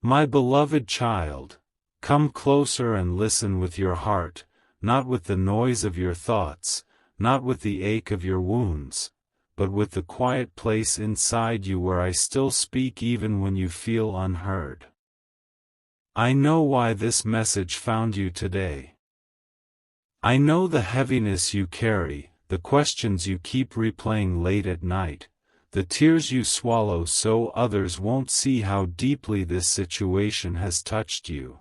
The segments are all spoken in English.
My beloved child, come closer and listen with your heart, not with the noise of your thoughts, not with the ache of your wounds, but with the quiet place inside you where I still speak even when you feel unheard. I know why this message found you today. I know the heaviness you carry, the questions you keep replaying late at night, the tears you swallow so others won't see how deeply this situation has touched you.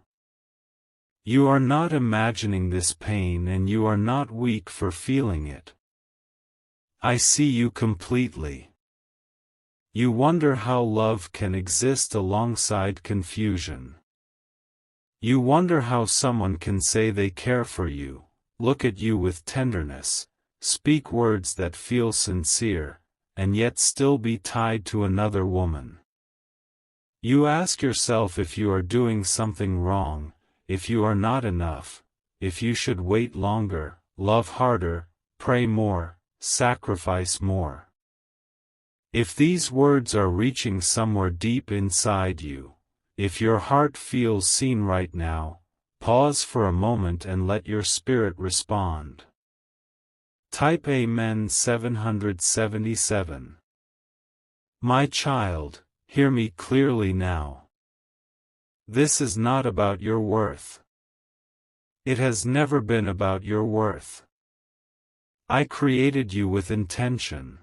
You are not imagining this pain and you are not weak for feeling it. I see you completely. You wonder how love can exist alongside confusion. You wonder how someone can say they care for you, look at you with tenderness, speak words that feel sincere, and yet still be tied to another woman. You ask yourself if you are doing something wrong, if you are not enough, if you should wait longer, love harder, pray more, sacrifice more. If these words are reaching somewhere deep inside you, if your heart feels seen right now, pause for a moment and let your spirit respond. Type Amen 777. My child, hear me clearly now. This is not about your worth. It has never been about your worth. I created you with intention.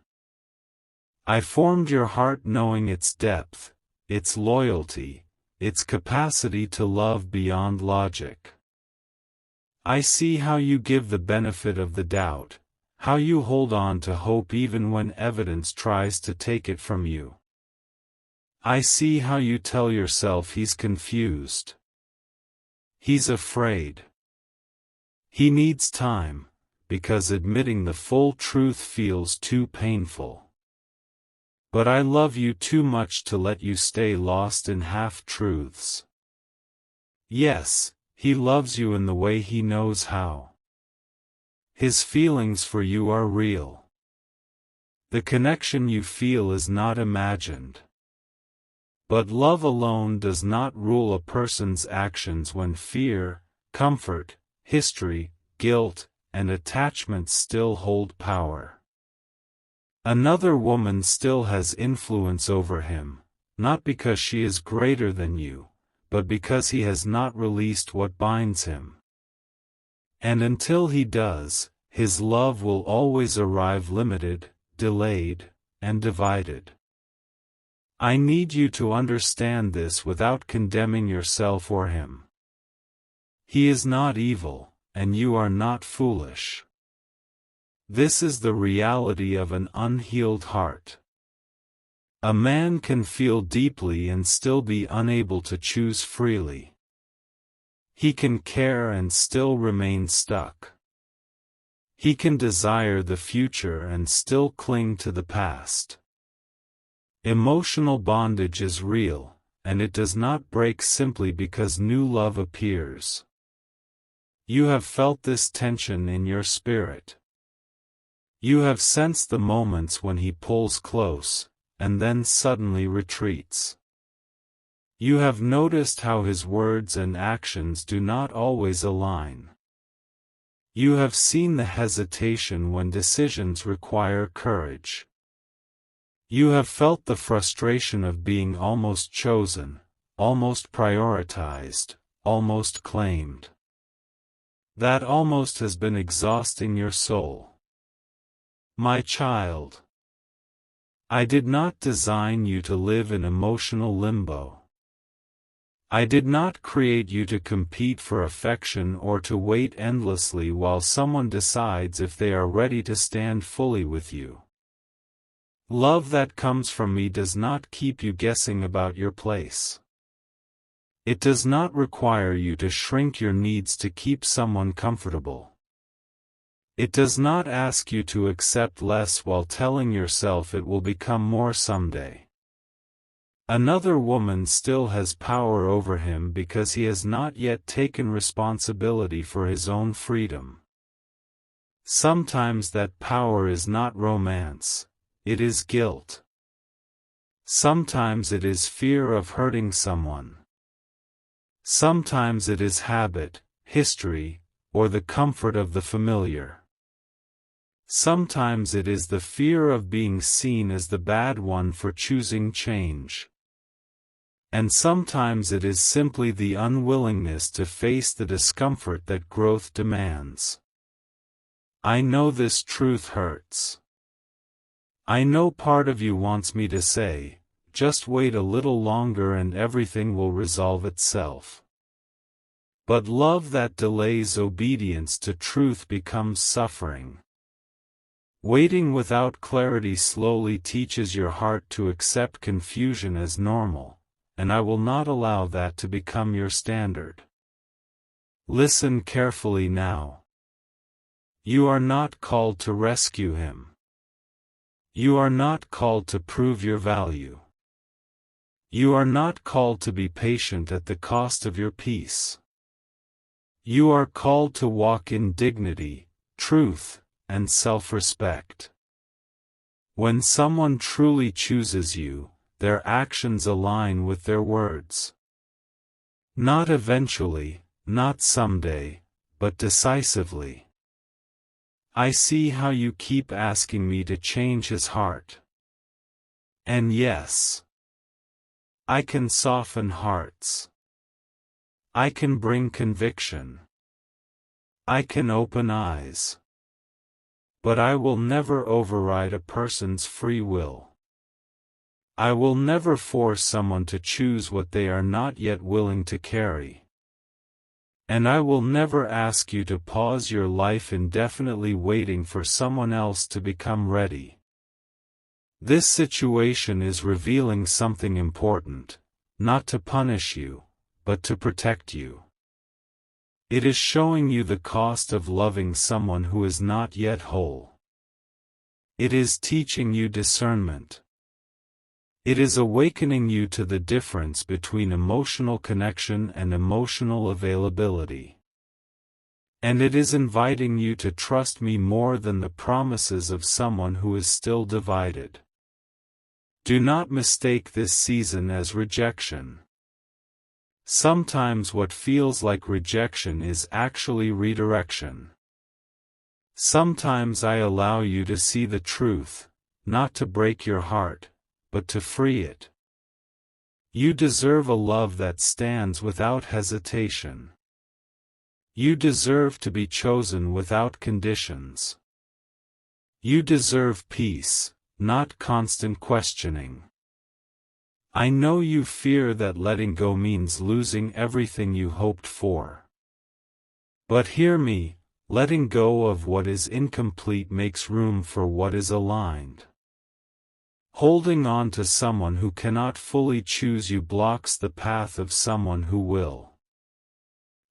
I formed your heart knowing its depth, its loyalty, its capacity to love beyond logic. I see how you give the benefit of the doubt, how you hold on to hope even when evidence tries to take it from you. I see how you tell yourself he's confused. He's afraid. He needs time, because admitting the full truth feels too painful. But I love you too much to let you stay lost in half-truths. Yes, he loves you in the way he knows how. His feelings for you are real. The connection you feel is not imagined. But love alone does not rule a person's actions when fear, comfort, history, guilt, and attachment still hold power. Another woman still has influence over him, not because she is greater than you, but because he has not released what binds him. And until he does, his love will always arrive limited, delayed, and divided. I need you to understand this without condemning yourself or him. He is not evil, and you are not foolish. This is the reality of an unhealed heart. A man can feel deeply and still be unable to choose freely. He can care and still remain stuck. He can desire the future and still cling to the past. Emotional bondage is real, and it does not break simply because new love appears. You have felt this tension in your spirit. You have sensed the moments when he pulls close, and then suddenly retreats. You have noticed how his words and actions do not always align. You have seen the hesitation when decisions require courage. You have felt the frustration of being almost chosen, almost prioritized, almost claimed. That almost has been exhausting your soul. My child, I did not design you to live in emotional limbo. I did not create you to compete for affection or to wait endlessly while someone decides if they are ready to stand fully with you. Love that comes from me does not keep you guessing about your place. It does not require you to shrink your needs to keep someone comfortable. It does not ask you to accept less while telling yourself it will become more someday. Another woman still has power over him because he has not yet taken responsibility for his own freedom. Sometimes that power is not romance, it is guilt. Sometimes it is fear of hurting someone. Sometimes it is habit, history, or the comfort of the familiar. Sometimes it is the fear of being seen as the bad one for choosing change. And sometimes it is simply the unwillingness to face the discomfort that growth demands. I know this truth hurts. I know part of you wants me to say, just wait a little longer and everything will resolve itself. But love that delays obedience to truth becomes suffering. Waiting without clarity slowly teaches your heart to accept confusion as normal, and I will not allow that to become your standard. Listen carefully now. You are not called to rescue him. You are not called to prove your value. You are not called to be patient at the cost of your peace. You are called to walk in dignity, truth, and self-respect. When someone truly chooses you, their actions align with their words. Not eventually, not someday, but decisively. I see how you keep asking me to change his heart. And yes, I can soften hearts. I can bring conviction. I can open eyes. But I will never override a person's free will. I will never force someone to choose what they are not yet willing to carry. And I will never ask you to pause your life indefinitely waiting for someone else to become ready. This situation is revealing something important, not to punish you, but to protect you. It is showing you the cost of loving someone who is not yet whole. It is teaching you discernment. It is awakening you to the difference between emotional connection and emotional availability. And it is inviting you to trust me more than the promises of someone who is still divided. Do not mistake this season as rejection. Sometimes what feels like rejection is actually redirection. Sometimes I allow you to see the truth, not to break your heart, but to free it. You deserve a love that stands without hesitation. You deserve to be chosen without conditions. You deserve peace, not constant questioning. I know you fear that letting go means losing everything you hoped for. But hear me, letting go of what is incomplete makes room for what is aligned. Holding on to someone who cannot fully choose you blocks the path of someone who will.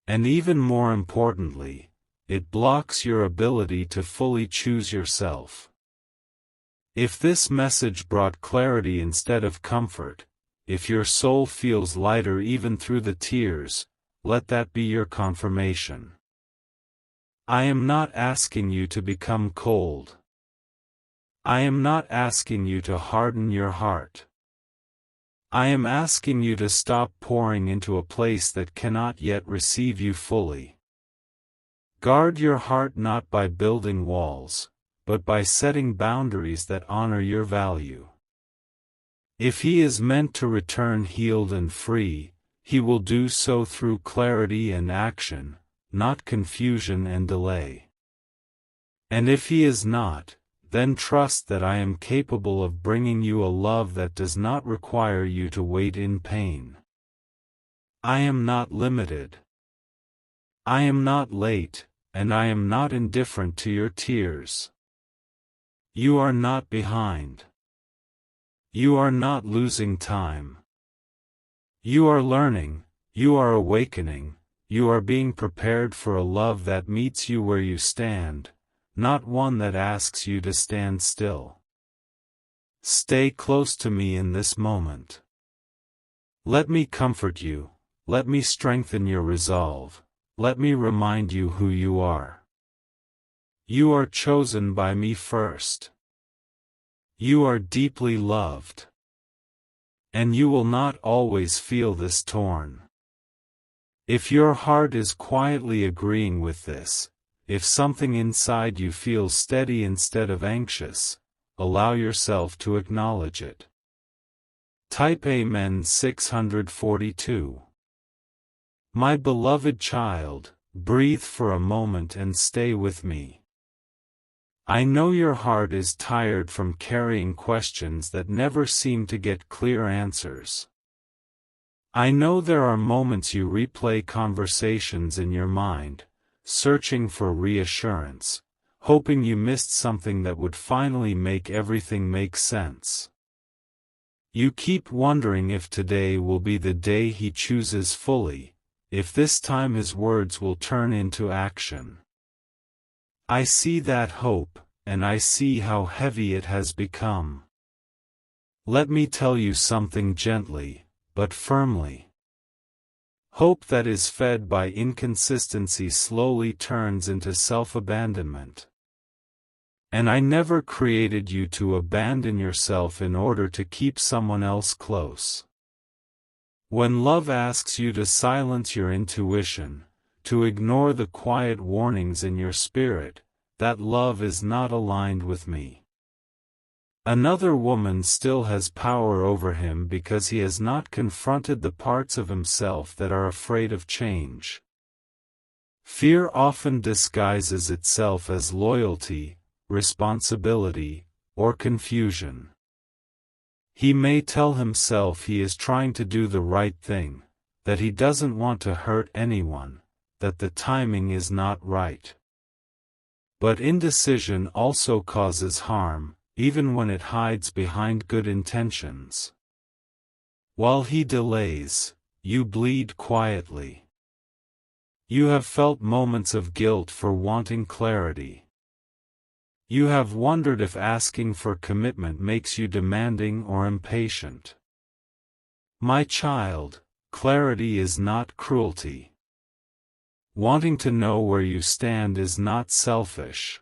And even more importantly, it blocks your ability to fully choose yourself. If this message brought clarity instead of comfort, if your soul feels lighter even through the tears, let that be your confirmation. I am not asking you to become cold. I am not asking you to harden your heart. I am asking you to stop pouring into a place that cannot yet receive you fully. Guard your heart not by building walls, but by setting boundaries that honor your value. If he is meant to return healed and free, he will do so through clarity and action, not confusion and delay. And if he is not, then trust that I am capable of bringing you a love that does not require you to wait in pain. I am not limited. I am not late, and I am not indifferent to your tears. You are not behind. You are not losing time. You are learning, you are awakening, you are being prepared for a love that meets you where you stand, not one that asks you to stand still. Stay close to me in this moment. Let me comfort you, let me strengthen your resolve, let me remind you who you are. You are chosen by me first. You are deeply loved. And you will not always feel this torn. If your heart is quietly agreeing with this, if something inside you feels steady instead of anxious, allow yourself to acknowledge it. Type Amen 642. My beloved child, breathe for a moment and stay with me. I know your heart is tired from carrying questions that never seem to get clear answers. I know there are moments you replay conversations in your mind, searching for reassurance, hoping you missed something that would finally make everything make sense. You keep wondering if today will be the day he chooses fully, if this time his words will turn into action. I see that hope, and I see how heavy it has become. Let me tell you something gently, but firmly. Hope that is fed by inconsistency slowly turns into self-abandonment. And I never created you to abandon yourself in order to keep someone else close. When love asks you to silence your intuition, to ignore the quiet warnings in your spirit, that love is not aligned with me. Another woman still has power over him because he has not confronted the parts of himself that are afraid of change. Fear often disguises itself as loyalty, responsibility, or confusion. He may tell himself he is trying to do the right thing, that he doesn't want to hurt anyone, that the timing is not right. But indecision also causes harm, even when it hides behind good intentions. While he delays, you bleed quietly. You have felt moments of guilt for wanting clarity. You have wondered if asking for commitment makes you demanding or impatient. My child, clarity is not cruelty. Wanting to know where you stand is not selfish.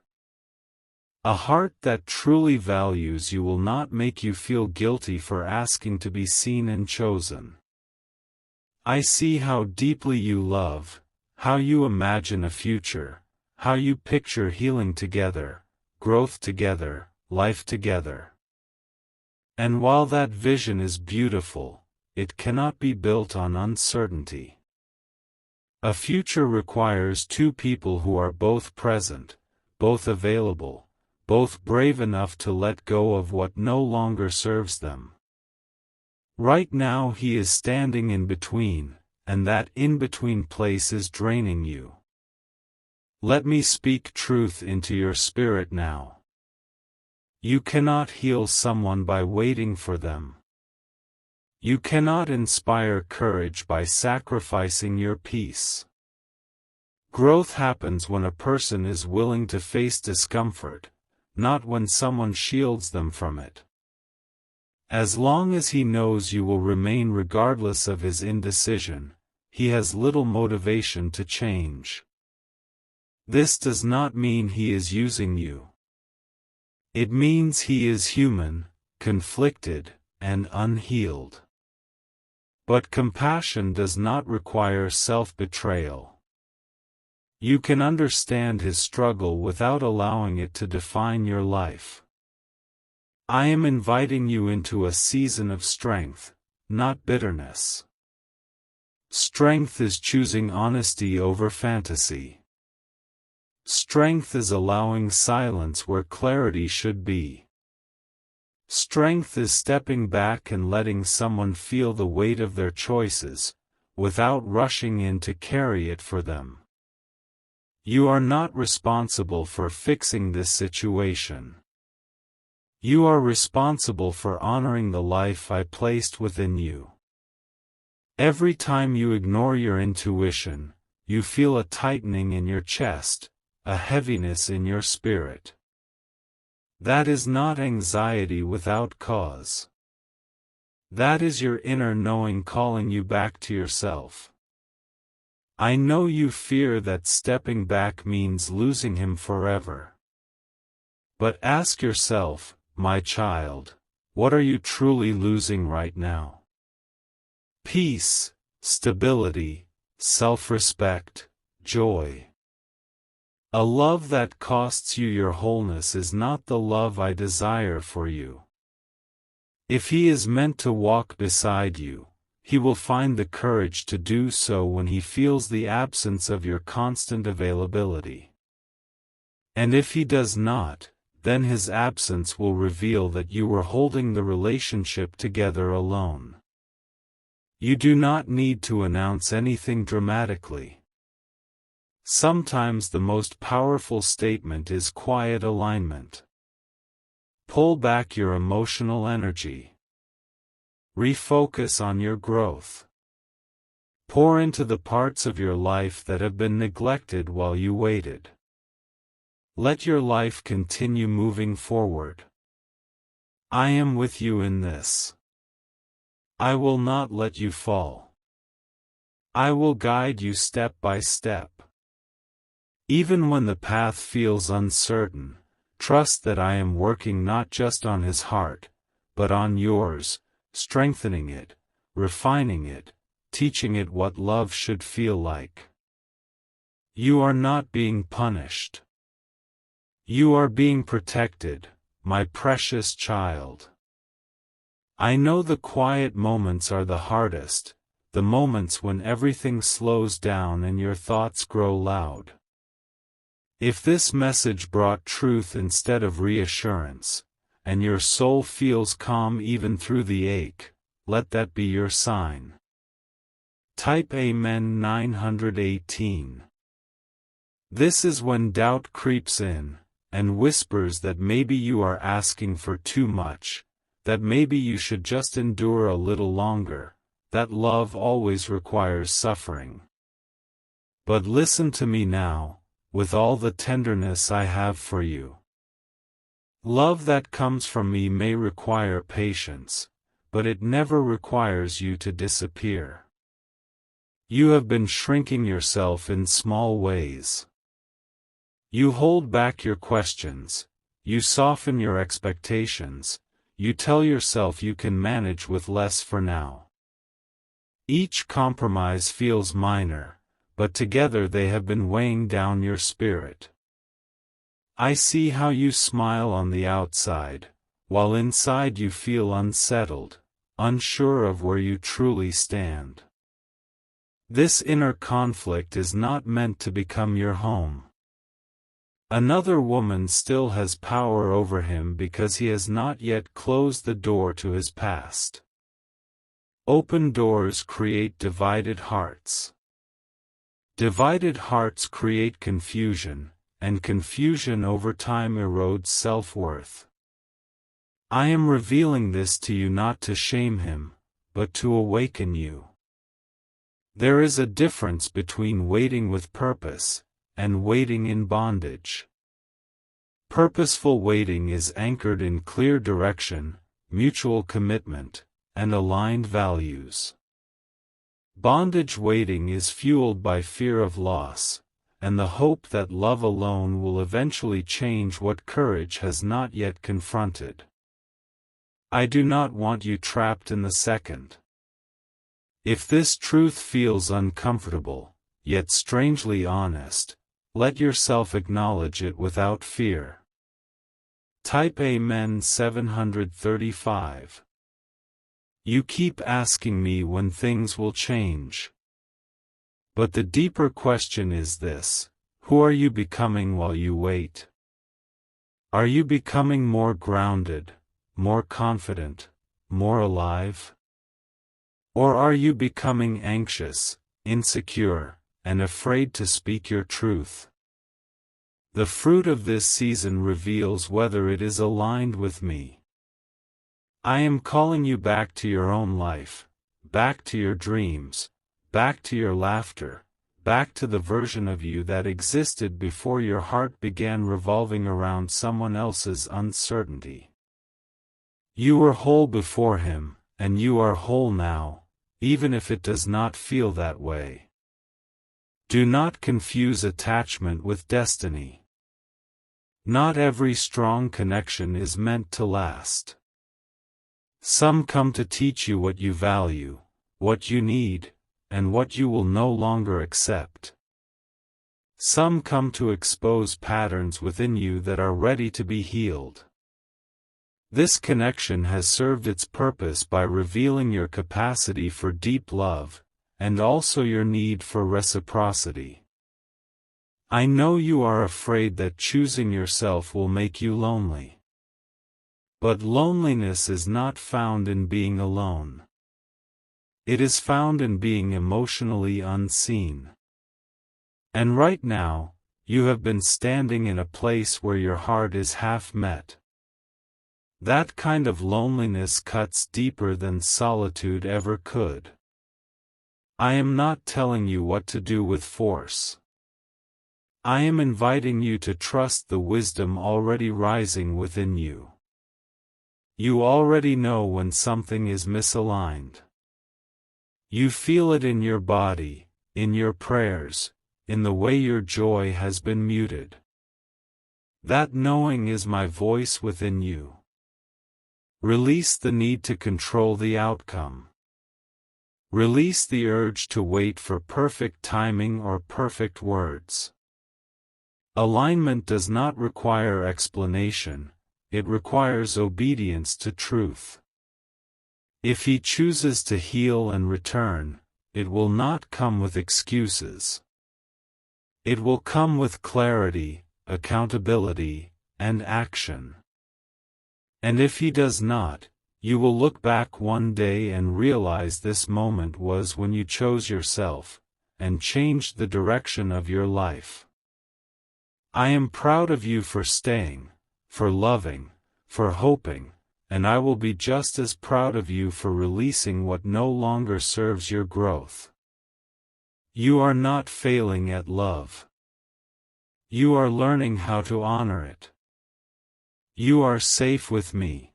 A heart that truly values you will not make you feel guilty for asking to be seen and chosen. I see how deeply you love, how you imagine a future, how you picture healing together, growth together, life together. And while that vision is beautiful, it cannot be built on uncertainty. A future requires two people who are both present, both available, both brave enough to let go of what no longer serves them. Right now he is standing in between, and that in-between place is draining you. Let me speak truth into your spirit now. You cannot heal someone by waiting for them. You cannot inspire courage by sacrificing your peace. Growth happens when a person is willing to face discomfort, not when someone shields them from it. As long as he knows you will remain regardless of his indecision, he has little motivation to change. This does not mean he is using you. It means he is human, conflicted, and unhealed. But compassion does not require self-betrayal. You can understand his struggle without allowing it to define your life. I am inviting you into a season of strength, not bitterness. Strength is choosing honesty over fantasy. Strength is allowing silence where clarity should be. Strength is stepping back and letting someone feel the weight of their choices, without rushing in to carry it for them. You are not responsible for fixing this situation. You are responsible for honoring the life I placed within you. Every time you ignore your intuition, you feel a tightening in your chest, a heaviness in your spirit. That is not anxiety without cause. That is your inner knowing calling you back to yourself. I know you fear that stepping back means losing him forever. But ask yourself, my child, what are you truly losing right now? Peace, stability, self-respect, joy. A love that costs you your wholeness is not the love I desire for you. If he is meant to walk beside you, he will find the courage to do so when he feels the absence of your constant availability. And if he does not, then his absence will reveal that you were holding the relationship together alone. You do not need to announce anything dramatically. Sometimes the most powerful statement is quiet alignment. Pull back your emotional energy. Refocus on your growth. Pour into the parts of your life that have been neglected while you waited. Let your life continue moving forward. I am with you in this. I will not let you fall. I will guide you step by step. Even when the path feels uncertain, trust that I am working not just on his heart, but on yours, strengthening it, refining it, teaching it what love should feel like. You are not being punished. You are being protected, my precious child. I know the quiet moments are the hardest, the moments when everything slows down and your thoughts grow loud. If this message brought truth instead of reassurance, and your soul feels calm even through the ache, let that be your sign. Type Amen 918. This is when doubt creeps in, and whispers that maybe you are asking for too much, that maybe you should just endure a little longer, that love always requires suffering. But listen to me now, with all the tenderness I have for you. Love that comes from me may require patience, but it never requires you to disappear. You have been shrinking yourself in small ways. You hold back your questions, you soften your expectations, you tell yourself you can manage with less for now. Each compromise feels minor, but together they have been weighing down your spirit. I see how you smile on the outside, while inside you feel unsettled, unsure of where you truly stand. This inner conflict is not meant to become your home. Another woman still has power over him because he has not yet closed the door to his past. Open doors create divided hearts. Divided hearts create confusion, and confusion over time erodes self-worth. I am revealing this to you not to shame him, but to awaken you. There is a difference between waiting with purpose, and waiting in bondage. Purposeful waiting is anchored in clear direction, mutual commitment, and aligned values. Bondage waiting is fueled by fear of loss, and the hope that love alone will eventually change what courage has not yet confronted. I do not want you trapped in the second. If this truth feels uncomfortable, yet strangely honest, let yourself acknowledge it without fear. Type Amen 735. You keep asking me when things will change. But the deeper question is this: who are you becoming while you wait? Are you becoming more grounded, more confident, more alive? Or are you becoming anxious, insecure, and afraid to speak your truth? The fruit of this season reveals whether it is aligned with me. I am calling you back to your own life, back to your dreams, back to your laughter, back to the version of you that existed before your heart began revolving around someone else's uncertainty. You were whole before him, and you are whole now, even if it does not feel that way. Do not confuse attachment with destiny. Not every strong connection is meant to last. Some come to teach you what you value, what you need, and what you will no longer accept. Some come to expose patterns within you that are ready to be healed. This connection has served its purpose by revealing your capacity for deep love, and also your need for reciprocity. I know you are afraid that choosing yourself will make you lonely. But loneliness is not found in being alone. It is found in being emotionally unseen. And right now, you have been standing in a place where your heart is half met. That kind of loneliness cuts deeper than solitude ever could. I am not telling you what to do with force. I am inviting you to trust the wisdom already rising within you. You already know when something is misaligned. You feel it in your body, in your prayers, in the way your joy has been muted. That knowing is my voice within you. Release the need to control the outcome. Release the urge to wait for perfect timing or perfect words. Alignment does not require explanation, it requires obedience to truth. If he chooses to heal and return, it will not come with excuses. It will come with clarity, accountability, and action. And if he does not, you will look back one day and realize this moment was when you chose yourself, and changed the direction of your life. I am proud of you for staying, for loving, for hoping, and I will be just as proud of you for releasing what no longer serves your growth. You are not failing at love. You are learning how to honor it. You are safe with me.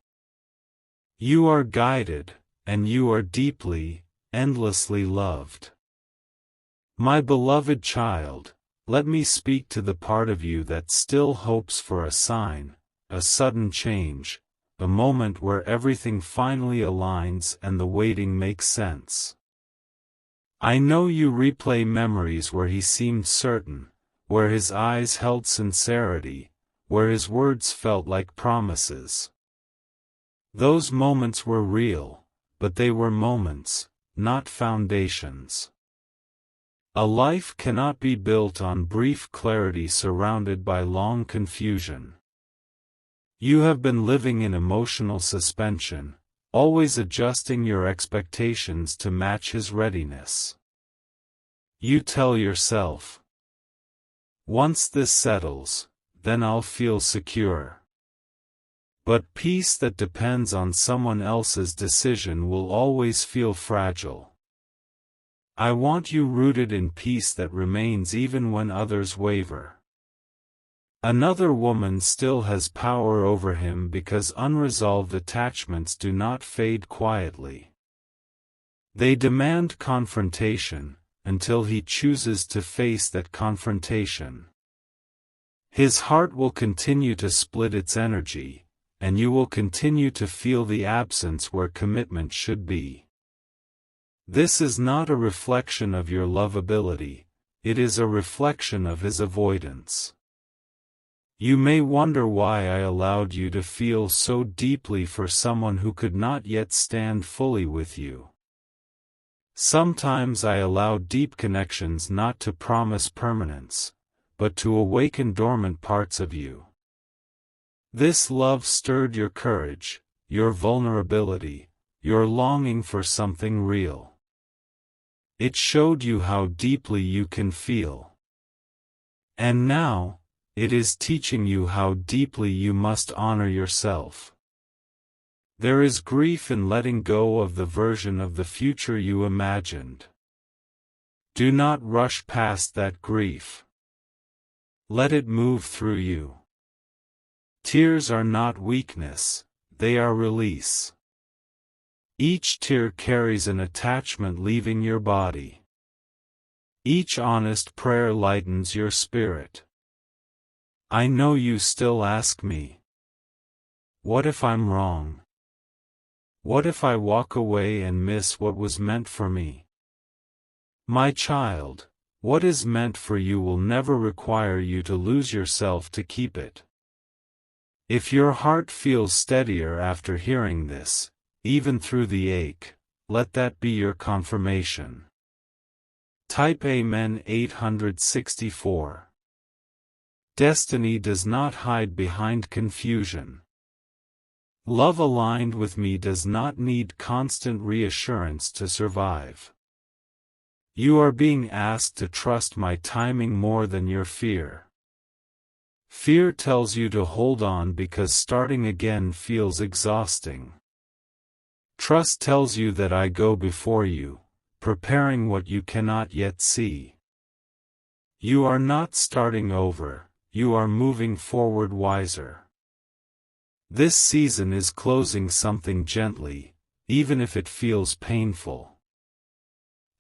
You are guided, and you are deeply, endlessly loved. My beloved child, let me speak to the part of you that still hopes for a sign, a sudden change, a moment where everything finally aligns and the waiting makes sense. I know you replay memories where he seemed certain, where his eyes held sincerity, where his words felt like promises. Those moments were real, but they were moments, not foundations. A life cannot be built on brief clarity surrounded by long confusion. You have been living in emotional suspension, always adjusting your expectations to match his readiness. You tell yourself, once this settles, then I'll feel secure. But peace that depends on someone else's decision will always feel fragile. I want you rooted in peace that remains even when others waver. Another woman still has power over him because unresolved attachments do not fade quietly. They demand confrontation, until he chooses to face that confrontation. His heart will continue to split its energy, and you will continue to feel the absence where commitment should be. This is not a reflection of your lovability, it is a reflection of his avoidance. You may wonder why I allowed you to feel so deeply for someone who could not yet stand fully with you. Sometimes I allow deep connections not to promise permanence, but to awaken dormant parts of you. This love stirred your courage, your vulnerability, your longing for something real. It showed you how deeply you can feel. And now, it is teaching you how deeply you must honor yourself. There is grief in letting go of the version of the future you imagined. Do not rush past that grief. Let it move through you. Tears are not weakness, they are release. Each tear carries an attachment leaving your body. Each honest prayer lightens your spirit. I know you still ask me, what if I'm wrong? What if I walk away and miss what was meant for me? My child, what is meant for you will never require you to lose yourself to keep it. If your heart feels steadier after hearing this, even through the ache, let that be your confirmation. Type Amen 864. Destiny does not hide behind confusion. Love aligned with me does not need constant reassurance to survive. You are being asked to trust my timing more than your fear. Fear tells you to hold on because starting again feels exhausting. Trust tells you that I go before you, preparing what you cannot yet see. You are not starting over, you are moving forward wiser. This season is closing something gently, even if it feels painful.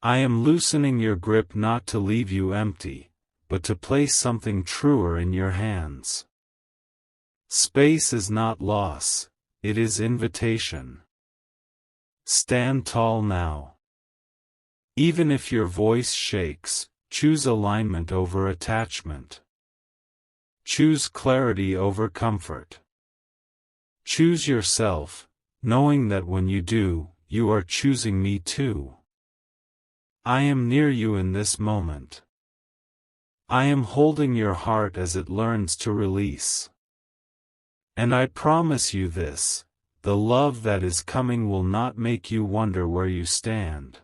I am loosening your grip not to leave you empty, but to place something truer in your hands. Space is not loss, it is invitation. Stand tall now. Even if your voice shakes, choose alignment over attachment. Choose clarity over comfort. Choose yourself, knowing that when you do, you are choosing me too. I am near you in this moment. I am holding your heart as it learns to release. And I promise you this, the love that is coming will not make you wonder where you stand.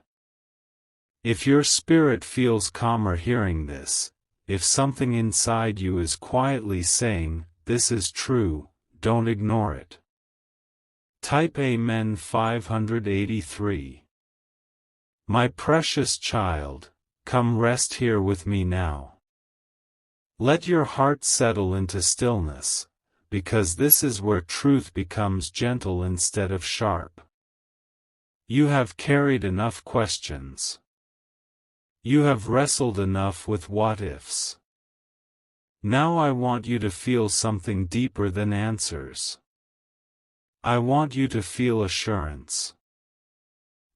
If your spirit feels calmer hearing this, if something inside you is quietly saying, "This is true," don't ignore it. Type Amen 583. My precious child, come rest here with me now. Let your heart settle into stillness, because this is where truth becomes gentle instead of sharp. You have carried enough questions. You have wrestled enough with what-ifs. Now I want you to feel something deeper than answers. I want you to feel assurance.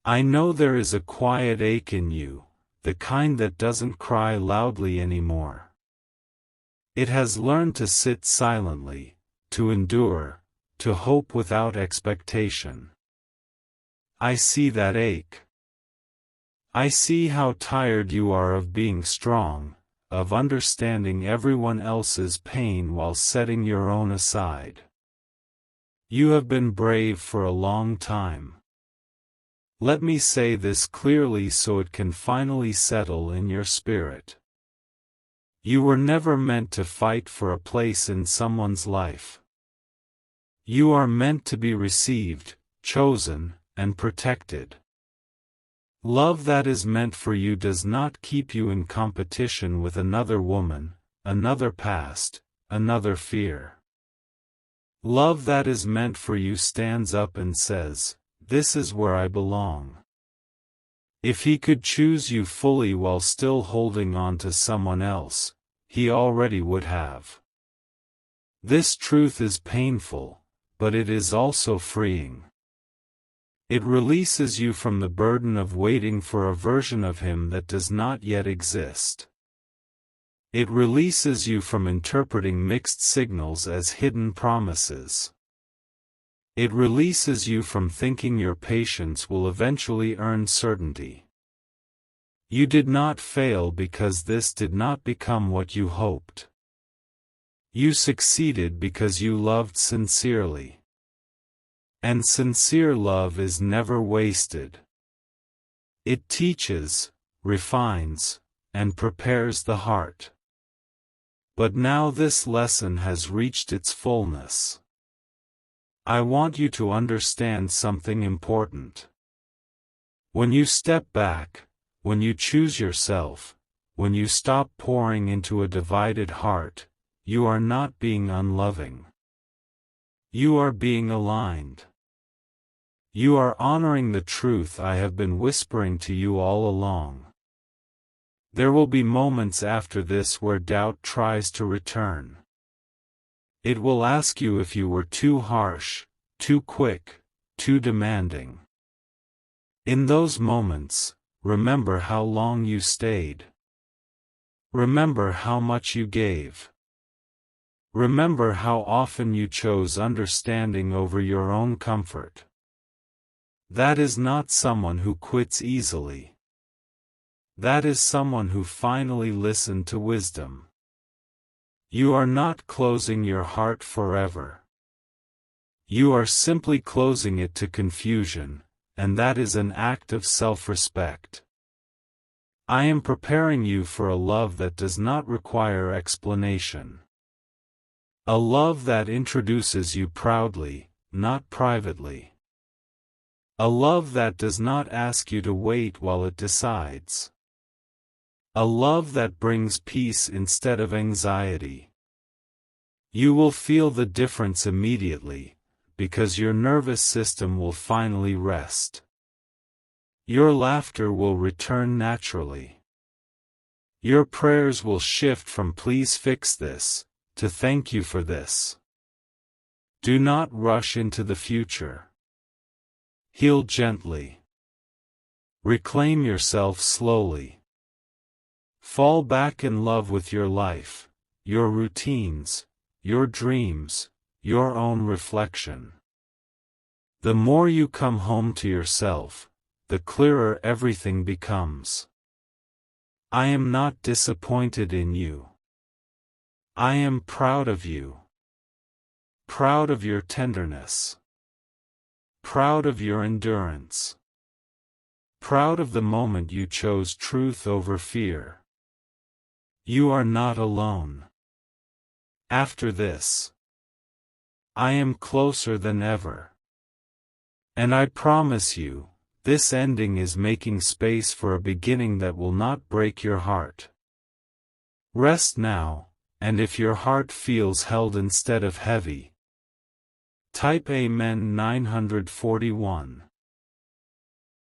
I know there is a quiet ache in you, the kind that doesn't cry loudly anymore. It has learned to sit silently, to endure, to hope without expectation. I see that ache. I see how tired you are of being strong, of understanding everyone else's pain while setting your own aside. You have been brave for a long time. Let me say this clearly so it can finally settle in your spirit. You were never meant to fight for a place in someone's life. You are meant to be received, chosen, and protected. Love that is meant for you does not keep you in competition with another woman, another past, another fear. Love that is meant for you stands up and says, "This is where I belong." If he could choose you fully while still holding on to someone else, he already would have. This truth is painful, but it is also freeing. It releases you from the burden of waiting for a version of him that does not yet exist. It releases you from interpreting mixed signals as hidden promises. It releases you from thinking your patience will eventually earn certainty. You did not fail because this did not become what you hoped. You succeeded because you loved sincerely. And sincere love is never wasted. It teaches, refines, and prepares the heart. But now this lesson has reached its fullness. I want you to understand something important. When you step back, when you choose yourself, when you stop pouring into a divided heart, you are not being unloving. You are being aligned. You are honoring the truth I have been whispering to you all along. There will be moments after this where doubt tries to return. It will ask you if you were too harsh, too quick, too demanding. In those moments, remember how long you stayed. Remember how much you gave. Remember how often you chose understanding over your own comfort. That is not someone who quits easily. That is someone who finally listened to wisdom. You are not closing your heart forever. You are simply closing it to confusion, and that is an act of self-respect. I am preparing you for a love that does not require explanation. A love that introduces you proudly, not privately. A love that does not ask you to wait while it decides. A love that brings peace instead of anxiety. You will feel the difference immediately, because your nervous system will finally rest. Your laughter will return naturally. Your prayers will shift from "please fix this" to "thank you for this." Do not rush into the future. Heal gently. Reclaim yourself slowly. Fall back in love with your life, your routines, your dreams, your own reflection. The more you come home to yourself, the clearer everything becomes. I am not disappointed in you. I am proud of you. Proud of your tenderness. Proud of your endurance. Proud of the moment you chose truth over fear. You are not alone. After this, I am closer than ever. And I promise you, this ending is making space for a beginning that will not break your heart. Rest now, and if your heart feels held instead of heavy, type Amen 941.